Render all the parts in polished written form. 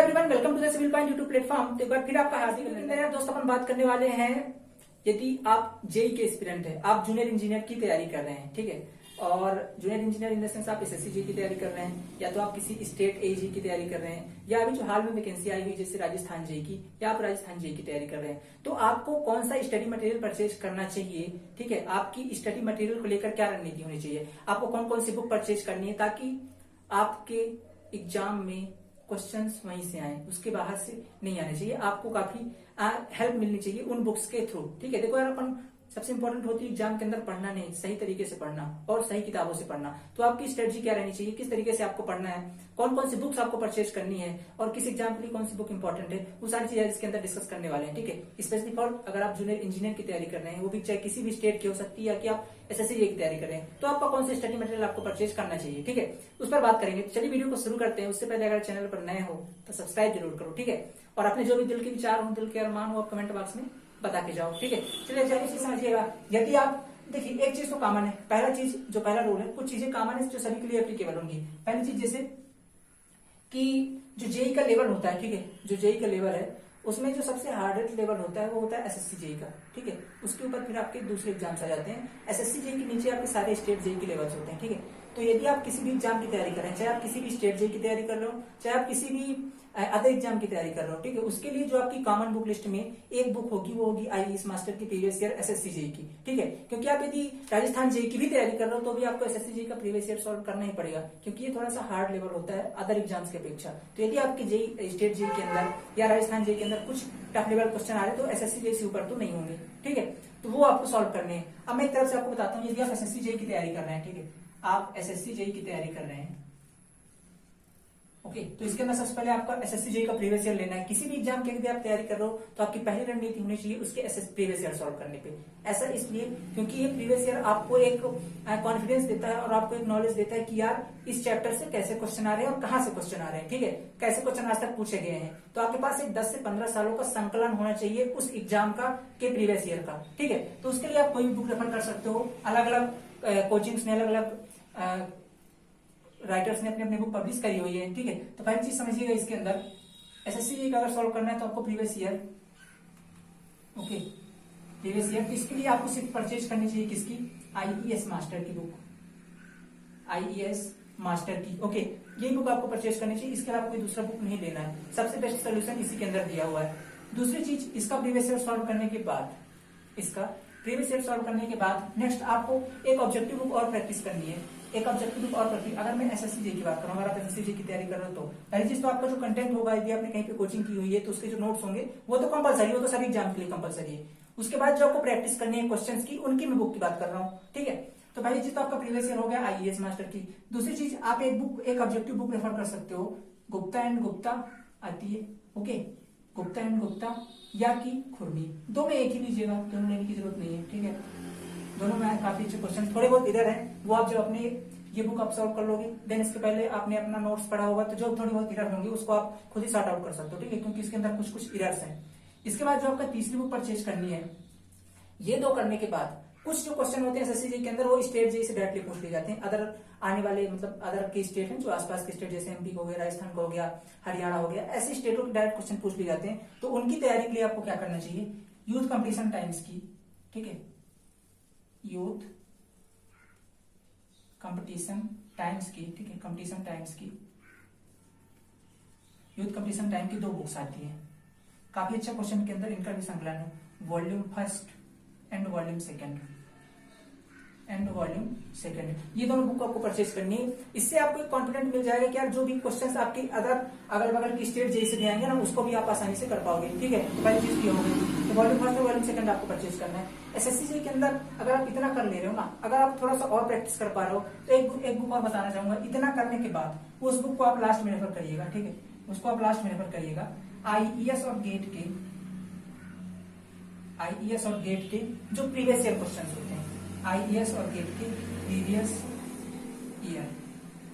Everyone, welcome to the Civil Point YouTube platform. तो एक बार फिर आपका हार्दिक अभिनंदन दोस्तों। अपन बात करने वाले हैं, यदि आप जेई के एस्पिरेंट है, आप जूनियर इंजीनियर की तैयारी कर रहे हैं, ठीक है, और junior engineer in the sense आप एसएससी जेई की तैयारी कर रहे हैं, या तो आप किसी स्टेट एजी की तैयारी कर रहे हैं, या अभी जो हाल में वैकेंसी आई हुई जैसे राजस्थान जेई की, या आप राजस्थान जेई की तैयारी कर रहे हैं, तो आपको कौन सा स्टडी मटेरियल परचेज करना चाहिए, ठीक है, आपकी स्टडी मटेरियल को लेकर क्या रणनीति होनी चाहिए, आपको कौन कौन सी बुक परचेज करनी है ताकि आपके एग्जाम में क्वेश्चंस वहीं से आए, उसके बाहर से नहीं आने चाहिए। आपको काफी हेल्प मिलनी चाहिए उन बुक्स के थ्रू, ठीक है। देखो यार, अपन सबसे इंपॉर्टेंट होती है एग्जाम के अंदर पढ़ना नहीं, सही तरीके से पढ़ना और सही किताबों से पढ़ना। तो आपकी स्ट्रेटजी क्या रहनी चाहिए, किस तरीके से आपको पढ़ना है, कौन कौन सी बुक्स आपको परचेज करनी है और किस एग्जाम के लिए कौन सी बुक इंपॉर्टेंट है, वो सारी चीजें इसके अंदर डिस्कस करने वाले हैं, ठीक है। स्पेशली फॉर अगर आप जूनियर इंजीनियर की तैयारी कर रहे हैं, वो भी चाहे किसी भी स्टेट की हो सकती है, या कि आप एसएससी की तैयारी कर रहे हैं, तो आपका कौन सा स्टडी मटेरियल आपको परचेज करना चाहिए, ठीक है, उस पर बात करेंगे। चलिए वीडियो को शुरू करते हैं। उससे पहले अगर चैनल पर नए हो तो सब्सक्राइब जरूर करो, ठीक है, और अपने जो भी दिल के विचार हो, दिल के अरमान हो, आप कमेंट बॉक्स में बता के जाओ, ठीक है। चलिए चीज समझिएगा। यदि आप देखिए, एक चीज तो कॉमन है, पहला चीज जो पहला रूल है, कुछ चीजें कॉमन है जो सभी के लिए एप्लीकेबल होंगी। पहली चीज जैसे कि जो जेई का लेवल होता है, ठीक है, जो जेई का लेवल है उसमें जो सबसे हार्डेस्ट लेवल होता है वो होता है एसएससी जेई का, ठीक है। उसके ऊपर फिर आपके दूसरे एग्जाम्स आ जाते हैं। एसएससी जेई के नीचे आपके सारे स्टेट जेई के लेवल्स होते हैं, ठीक है। तो यदि आप किसी भी एग्जाम की तैयारी कर रहे हैं, चाहे आप किसी भी स्टेट जेई की तैयारी कर रहे हो, चाहे आप किसी भी अदर एग्जाम की तैयारी कर रहे हो, ठीक है, उसके लिए जो आपकी कॉमन बुक लिस्ट में एक बुक होगी, वो होगी आईएएस मास्टर की प्रीवियस ईयर एसएससी जेई की, ठीक है। क्योंकि आप यदि राजस्थान जेई की भी तैयारी कर रहे हो तो भी आपको एसएससी जेई का प्रीवियस ईयर सॉल्व करना ही पड़ेगा, क्योंकि ये थोड़ा सा हार्ड लेवल होता है अदर एग्जाम्स की अपेक्षा। तो यदि आपके जेई स्टेट जेई के अंदर या राजस्थान जेई के अंदर कुछ टफ लेवल क्वेश्चन आ रहे तो एसएससी जेई से ऊपर तो नहीं होंगे, ठीक है, तो वो आपको सॉल्व करने हैं। अब मैं एक तरफ से आपको बताता हूँ, यदि आप एसएससी जेई की तैयारी कर रहे हैं, ठीक है, आप एसएससी जेई की तैयारी कर रहे हैं, ओके, तो इसके अंदर सबसे पहले आपका एसएससी जेई का प्रीवियस ईयर लेना है। किसी भी एग्जाम की यदि आप तैयारी कर रहे हो तो आपकी पहली रणनीति होनी चाहिए उसके प्रीवियस ईयर सॉल्व करने पे। ऐसा इसलिए क्योंकि ये प्रीवियस ईयर आपको एक कॉन्फिडेंस देता है और आपको एक नॉलेज देता है कि यार इस चैप्टर से कैसे क्वेश्चन आ रहे हैं और कहां से क्वेश्चन आ रहे हैं, ठीक है, कैसे क्वेश्चन आज तक पूछे गए हैं। तो आपके पास एक 10 से 15 सालों का संकलन होना चाहिए उस एग्जाम का के प्रीवियस ईयर का, ठीक है। तो उसके लिए आप कोई भी बुक रेफर कर सकते हो। अलग अलग कोचिंग्स ने, अलग अलग राइटर्स ने अपनी अपनी बुक पब्लिश करी हुई है, ठीक है। तो पहली चीज समझिएगा, इसके अंदर एसएससी जेई का अगर सॉल्व करना है तो आपको previous year, okay, previous year, इसके लिए आपको सिर्फ परचेज करनी चाहिए किसकी, आईईएस मास्टर की बुक, आईईएस मास्टर की, ओके, ये बुक आपको परचेज करनी चाहिए। इसके अलावा कोई दूसरा बुक नहीं लेना है, सबसे बेस्ट सोल्यूशन इसी के अंदर दिया हुआ है। दूसरी चीज, इसका प्रीवियस ईयर सॉल्व करने के बाद, इसका प्रीवियस ईयर सॉल्व करने के बाद नेक्स्ट आपको एक ऑब्जेक्टिव बुक और प्रैक्टिस करनी है, एक ऑब्जेक्टिव बुक और प्रैक्टिस। अगर मैं एसएससी जेई की बात करूं, अगर आप एसएससी जेई की तैयारी कर रहे हो तो पहली चीज तो आपका जो कंटेंट होगा, यदि आपने कहीं पे कोचिंग की हुई है तो उसके जो नोट्स होंगे वो तो कंपलसरी, वो तो सभी एग्जाम के लिए कंपलसरी है। उसके बाद जो आपको प्रैक्टिस करनी है क्वेश्चंस की, उनकी मैं बुक की बात कर रहा हूँ, ठीक है। तो पहली चीज तो आपका प्रीवियस ईयर हो गया आईएएस मास्टर की। दूसरी चीज, आप एक बुक, एक ऑब्जेक्टिव बुक रेफर कर सकते हो, गुप्ता एंड गुप्ता आती है, ओके, गुप्ता एंड गुप्ता या की खुरनी, दो में एक ही लीजिएगा, दोनों लेने की जरूरत नहीं है, ठीक है। दोनों में काफी अच्छे क्वेश्चन, थोड़े बहुत इधर है, वो आप जब अपने ये बुक आप सॉल्व कर लोगे, देन इसके पहले आपने अपना नोट्स पढ़ा होगा तो जो थोड़ी बहुत इरर होंगे उसको आप खुद ही सॉर्ट आउट कर सकते हो, ठीक है, क्योंकि इसके अंदर कुछ कुछ इरर्स हैं। इसके बाद जो आपका तीसरी बुक परचेज करनी है, ये दो करने के बाद कुछ जो क्वेश्चन होते हैं एसएससी जेई के अंदर वो स्टेट जेई से डायरेक्टली पूछ लिए जाते हैं। अदर आने वाले मतलब अदर के स्टेट हैं जो आसपास के स्टेट, जैसे एमपी हो गया, राजस्थान का हो गया, हरियाणा हो गया, ऐसे स्टेटों के डायरेक्ट क्वेश्चन पूछ लिए जाते हैं। तो उनकी तैयारी के लिए आपको क्या करना चाहिए, यूथ कंपटीशन टाइम्स की, ठीक है, यूथ कंपटीशन टाइम्स की, ठीक है, कंपटीशन टाइम्स की, यूथ कंपटीशन टाइम की दो बुक्स आती है, काफी अच्छा क्वेश्चन के अंदर इनका भी संकलन है, volume first and volume second, ये दोनों बुक आपको परचेज करनी है। इससे आपको एक कॉन्फिडेंट मिल जाएगा कि यार जो भी क्वेश्चंस आपके अगल बगल की स्टेट जेई से भी आएंगे ना, उसको भी आप आसानी से कर पाओगे, ठीक है। तो पहली चीज ये होगी, तो वॉल्यूम फर्स्ट और वॉल्यूम सेकंड आपको परचेज करना है। एसएससी जेई के अंदर अगर आप इतना कर ले रहे हो ना, अगर आप थोड़ा सा और प्रैक्टिस कर पा रहे हो तो एक बुक और बताना चाहूंगा। इतना करने के बाद उस बुक को आप लास्ट में रेफर करिएगा, ठीक है, उसको आप लास्ट में रेफर करिएगा। आईईएस और गेट के जो प्रीवियस ईयर क्वेश्चन होते हैं, आईईएस और गेट के प्रीवियस ईयर,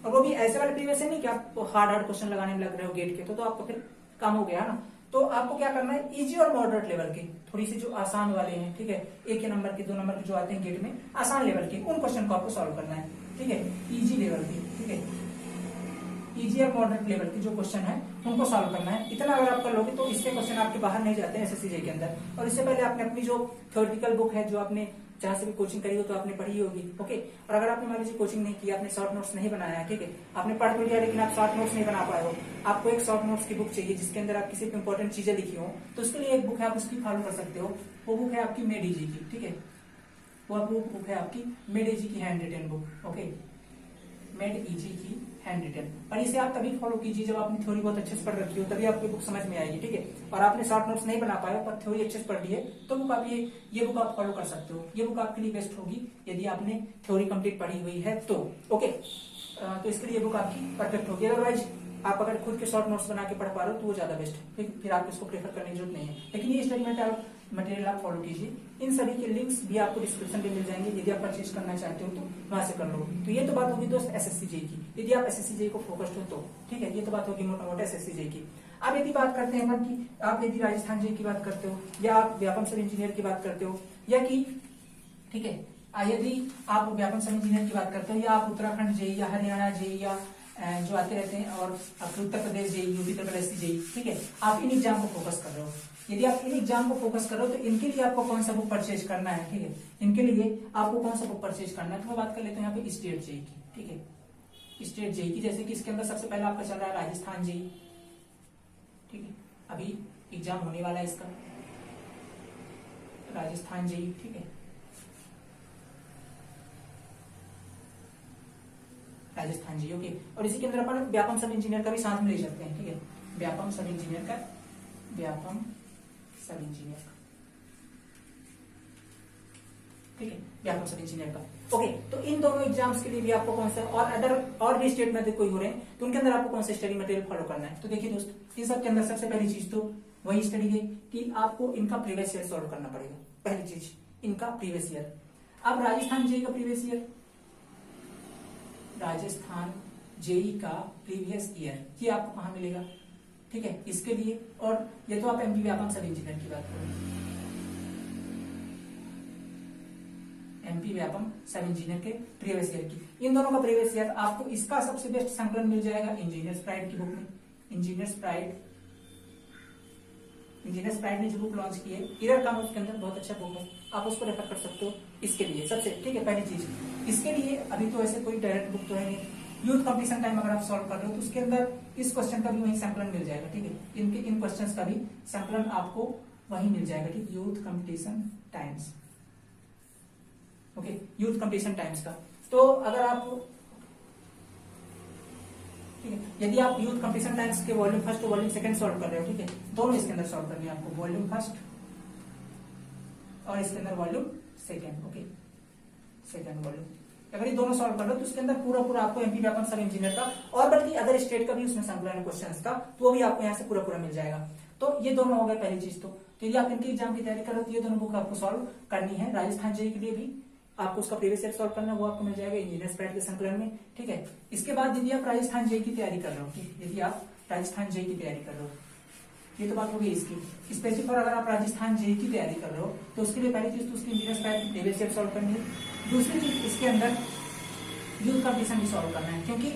और वो भी ऐसे वाले प्रीवियस ईयर नहीं कि आप हार्ड क्वेश्चन लगाने में लग रहे हो गेट के, तो आपको फिर काम हो गया ना। तो आपको क्या करना है, इजी और मॉडरेट लेवल के, थोड़ी सी जो आसान वाले हैं, ठीक है, एक ही नंबर के, 2 नंबर के जो आते हैं गेट में, आसान लेवल के, उन क्वेश्चन को आपको सॉल्व करना है, ठीक है, इजी लेवल के, ठीक है, इजी और मॉडरेट लेवल के जो क्वेश्चन है उनको सॉल्व करना है। इतना अगर आप कर लोगे तो इसके क्वेश्चन आपके बाहर नहीं जाते हैं एसएससी के अंदर। और इससे पहले आपने अपनी जो थ्योरेटिकल बुक है, जो आपने जहां से भी कोचिंग करी हो तो आपने पढ़ी होगी, ओके। और अगर आपने मान लीजिए कोचिंग नहीं किया, आपने शॉर्ट नोट्स नहीं बनाया, ठीक है, आपने पढ़ तो लिया लेकिन आप शॉर्ट नोट्स नहीं बना पाए हो, आपको एक शॉर्ट नोट्स की बुक चाहिए जिसके अंदर आप किसी इंपॉर्टेंट चीजें लिखी हो, तो उसके लिए एक बुक है, आप उसकी फॉलो कर सकते हो। वो बुक है आपकी मेड इजी की, ठीक है, वो बुक है आपकी मेड इजी की handwritten book, okay, Made Easy की हैंड रिटन। और इसे आप तभी फॉलो कीजिए जब आपने थ्योरी बहुत अच्छे से पढ़ रखी हो, तभी आपकी बुक समझ में आएगी, ठीक है। और आपने शॉर्ट नोट्स नहीं बना पाए पर थ्योरी अच्छे से पढ़ ली है तो बुक आप ये बुक आप फॉलो कर सकते हो। ये बुक आपके लिए बेस्ट होगी यदि आपने थ्योरी कंप्लीट पढ़ी हुई है तो, ओके। तो इसके लिए ये बुक आपकी परफेक्ट होगी। अदरवाइज आप अगर खुद के शॉर्ट नोट्स बना के पढ़ पा रहे हो तो वो ज्यादा बेस्ट है, फिर आप इसको प्रेफर करने की जरूरत नहीं है। लेकिन ये स्टडी मटेरियल आप फॉलो कीजिए। इन सभी के लिंक्स भी आपको डिस्क्रिप्शन में मिल जाएंगे, यदि आप परचेज करना चाहते हो तो वहां से कर लो। तो ये तो बात होगी दोस्त एसएससी जेई की, यदि आप एसएससी जेई को फोकस्ड हो तो, ठीक है, ये तो बात होगी मोटा मोटा एसएससी जेई की। अब यदि बात करते हैं कि आप यदि राजस्थान जेई की बात करते हो, या आप व्यापम सब इंजीनियर की बात करते हो, या कि ठीक है, यदि आप व्यापम सब इंजीनियर की बात करते हो, या आप उत्तराखंड जेई या हरियाणा जेई या जो आते रहते हैं, और उत्तर प्रदेश जेई, यूपी प्रदेश जेई, ठीक है, आप इन एग्जाम को फोकस कर रहे हो। यदि आप इन एग्जाम को फोकस कर रहे हो तो इनके लिए आपको कौन सा बुक परचेज करना है, ठीक है, इनके लिए आपको कौन सा बुक परचेज करना है। तो मैं बात कर लेते हैं यहाँ पे स्टेट जेई की, ठीक है, स्टेट जेई की। जैसे कि इसके अंदर सबसे पहले आपका चल रहा है राजस्थान जेई, ठीक है, अभी एग्जाम होने वाला है इसका राजस्थान जेई, ठीक है, राजस्थान जी, ओके। और इसी के अंदर अपन व्यापम सब इंजीनियर का भी साथ में ले सकते हैं, ठीक है, व्यापम सब इंजीनियर का, व्यापम सब इंजीनियर का, ठीक है, व्यापम सब इंजीनियर का, ओके। तो इन दोनों एग्जाम्स के लिए भी आपको कौन सा, और भी स्टेट में कोई हो रहे हैं तो उनके अंदर आपको कौन सा स्टडी मटेरियल फॉलो करना है। तो देखिए दोस्त, इन सब के अंदर सबसे पहली चीज तो वही स्टडी है कि आपको इनका प्रीवियस ईयर सॉल्व करना पड़ेगा। पहली चीज इनका प्रीवियस ईयर। अब राजस्थान जेई का प्रीवियस ईयर, राजस्थान जेई का प्रीवियस ईयर ये आपको कहां मिलेगा, ठीक है, इसके लिए। और ये तो आप एमपी व्यापम सब इंजीनियर की बात करें, एमपी व्यापम सब इंजीनियर के प्रीवियस ईयर की, इन दोनों का प्रीवियस ईयर आपको इसका सबसे बेस्ट संकलन मिल जाएगा इंजीनियर्स प्राइड की बुक में। इंजीनियर्स प्राइड ने जो बुक लॉन्च की है, इरर काम उसके अंदर बहुत अच्छा बुक है, आप उसको रेफर कर सकते हो इसके लिए सबसे, ठीक है। पहली चीज इसके लिए अभी तो ऐसे कोई डायरेक्ट बुक तो है नहीं। यूथ कंपटीशन टाइम अगर आप सॉल्व कर रहे हो तो उसके अंदर इस क्वेश्चन का भी वही संकलन मिल जाएगा, ठीक है, इन क्वेश्चंस का भी संकलन आपको वही मिल जाएगा, ठीक, youth competition times, okay, youth competition times का। तो अगर आप, ठीक है, यदि आप यूथ कंपटीशन टाइम्स के वॉल्यूम फर्स्ट और वॉल्यूम सेकंड सॉल्व कर रहे हो, ठीक है, दोनों इसके अंदर सॉल्व करनी है आपको, वॉल्यूम फर्स्ट और इसके अंदर volume second, okay, second volume. अगर ये दोनों सॉल्व कर लो तो उसके अंदर पूरा आपको एमपी व्यापम सब इंजीनियर का और बल्कि अदर स्टेट का भी उसमें संकलन है क्वेश्चंस का, तो वो भी आपको यहाँ से पूरा मिल जाएगा। तो ये दोनों हो गए पहली चीज। तो यदि आप इनके एग्जाम की तैयारी कर रहे हो तो ये दोनों बुक आपको सॉल्व करनी है। राजस्थान जेई के लिए भी आपको उसका प्रीवियस ईयर सॉल्व करना है, वो आपको मिल जाएगा इंजीनियर्स प्राइड के संकलन में, ठीक है। इसके बाद यदि आप राजस्थान जेई की तैयारी कर रहे हो, यदि आप राजस्थान जेई की तैयारी कर रहे हो, ये तो बात होगी इसकी स्पेसिफिक। अगर आप राजस्थान जेई की तैयारी कर रहे हो तो उसके लिए पहली चीज तो उसकी इंजीनियर्स प्राइड की प्रीवियस ईयर सॉल्व करनी है। दूसरी चीज इसके अंदर यूथ कंपटीशन भी सॉल्व करना है, क्योंकि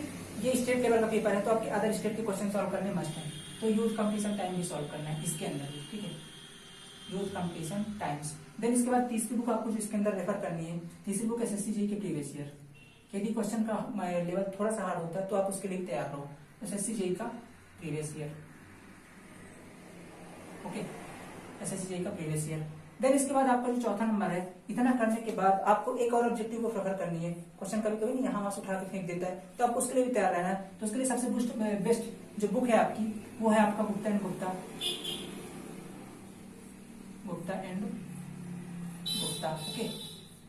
ये स्टेट लेवल का पेपर है तो आपके अदर स्टेट के क्वेश्चन सॉल्व करने मस्ट है। तो यूथ कंपटीशन टाइम भी सॉल्व करना है इसके अंदर भी, ठीक है, यूथ कंपटीशन टाइम्स। देन इसके बाद तीसरी बुक आपको इसके अंदर रेफर करनी है, तीसरी बुक एसएससी जेई के प्रीवियस ईयर। यदि क्वेश्चन का लेवल थोड़ा सा हार्ड होता है तो आप उसके लिए तैयार रहो, एसएससी जेई का previous year, okay, SSC JE का प्रीवियस ईयर। देन इसके बाद आपका जो चौथा नंबर है, इतना करने के बाद आपको एक और ऑब्जेक्टिव को प्रेफर करनी है। क्वेश्चन कभी कभी नहीं यहाँ वहां से उठा के फेंक देता है, तो आपको उसके लिए भी तैयार रहना है। तो उसके लिए सबसे बेस्ट जो बुक है आपकी वो है आपका Gupta and Gupta, okay,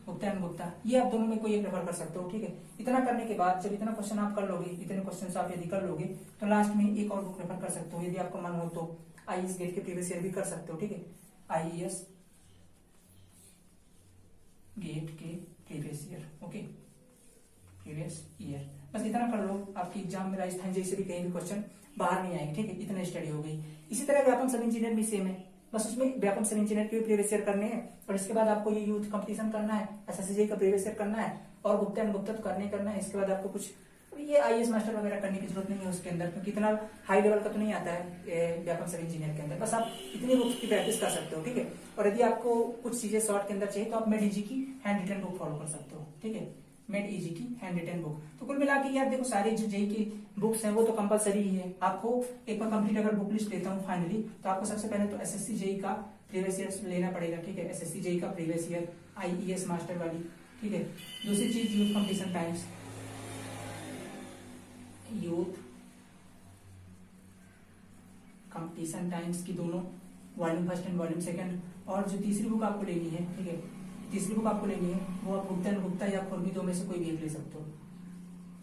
Gupta and Gupta. ये आप दोनों में कोई एक रेफर कर सकते हो, ठीक है। इतना करने के बाद जब इतना क्वेश्चन आप कर लोगे, इतने क्वेश्चन आप यदि कर लोगे तो लास्ट में एक और बुक रेफर कर सकते हो। यदि आपका मन हो तो आईएएस गेट के प्रीवियस ईयर भी कर सकते हो, ठीक है, आईएएस गेट के previous year, okay, previous year. बस इतना कर लो, आपकी एग्जाम में राजस्थान जैसे भी कहीं भी क्वेश्चन बाहर नहीं आएंगे, ठीक है, इतना स्टडी हो गई। इसी तरह व्यापम सब इंजीनियर भी सेम है, बस उसमें व्यापम सब इंजीनियर के भी प्रीवियस ईयर करने हैं और इसके बाद आपको ये यूथ कंपटीशन करना है, एसएससी का प्रीवियस ईयर करना है और गुप्ता एंड गुप्ता तो करना है। इसके बाद आपको कुछ अब ये आईएएस मास्टर वगैरह करने की जरूरत नहीं है उसके अंदर, क्योंकि इतना हाई लेवल का तो नहीं आता है व्यापक सभी इंजीनियर के अंदर। बस आप इतनी बुक्स की प्रैक्टिस कर सकते हो, ठीक है। और यदि आपको कुछ चीजें शॉर्ट के अंदर चाहिए तो आप मेड इजी की हैंड रिटन बुक फॉलो कर सकते हो, ठीक है। मेड इजी की हैंड रिटन बुक। तो कुल मिला के आप देखो सारी जो जेई की बुक्स हैं वो तो कंपलसरी ही है आपको। एक बार कंप्लीट अगर बुक लिस्ट लेता हूँ फाइनली, तो आपको सबसे पहले तो एसएससी जेई का प्रीवियस ईयर लेना पड़ेगा, ठीक है। एसएससी जेई का प्रीवियस ईयर आईईएस मास्टर वाली, ठीक है। दूसरी चीज youth competition times, youth competition times की दोनों volume first and volume second. और जो तीसरी बुक आपको लेनी है, ठीक है, तीसरी बुक आपको लेनी है वो आप गुप्ता एंड गुप्ता या खुरमी दो में से कोई भी एक ले सकते हो।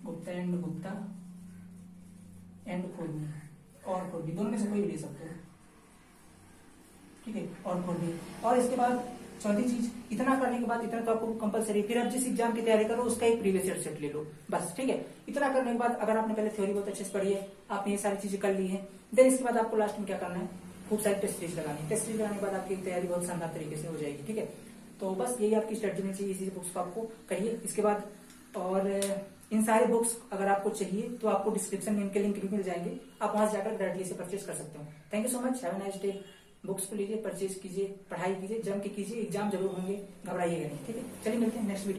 गुप्ता एंड खुरमी और खुरमी दोनों में से कोई भी ले सकते हो, ठीक है। और खुरमी। और इसके बाद चौथी चीज, इतना करने के बाद इतना तो आपको कंपलसरी, फिर आप जिस एग्जाम की तैयारी करो उसका एक प्रीवियस ईयर सेट ले लो बस, ठीक है। इतना करने के बाद अगर आपने पहले थ्योरी बहुत अच्छे से पढ़ी है, आपने ये सारी चीजें कर ली है, देन इसके बाद आपको लास्ट में क्या करना है, खूब सारी टेस्ट सीरीज लगानी है। टेस्ट सीरीज लगाने के बाद आपकी तैयारी बहुत शानदार तरीके से हो जाएगी, ठीक है। तो बस यही आपकी स्ट्रेटजी में चाहिए, इसी बुक्स को आपको करिए इसके बाद। और इन सारे बुक्स अगर आपको चाहिए तो आपको डिस्क्रिप्शन में इनके लिंक भी मिल जाएंगे, आप वहां से जाकर डायरेक्टली से परचेज कर सकते हो। Thank you so much, have a nice day. Books को लीजिए, परचेज कीजिए, पढ़ाई कीजिए, जम के कीजिए, एग्जाम जरूर होंगे, घबराइएगा नहीं, ठीक है। चलिए मिलते हैं नेक्स्ट वीडियो।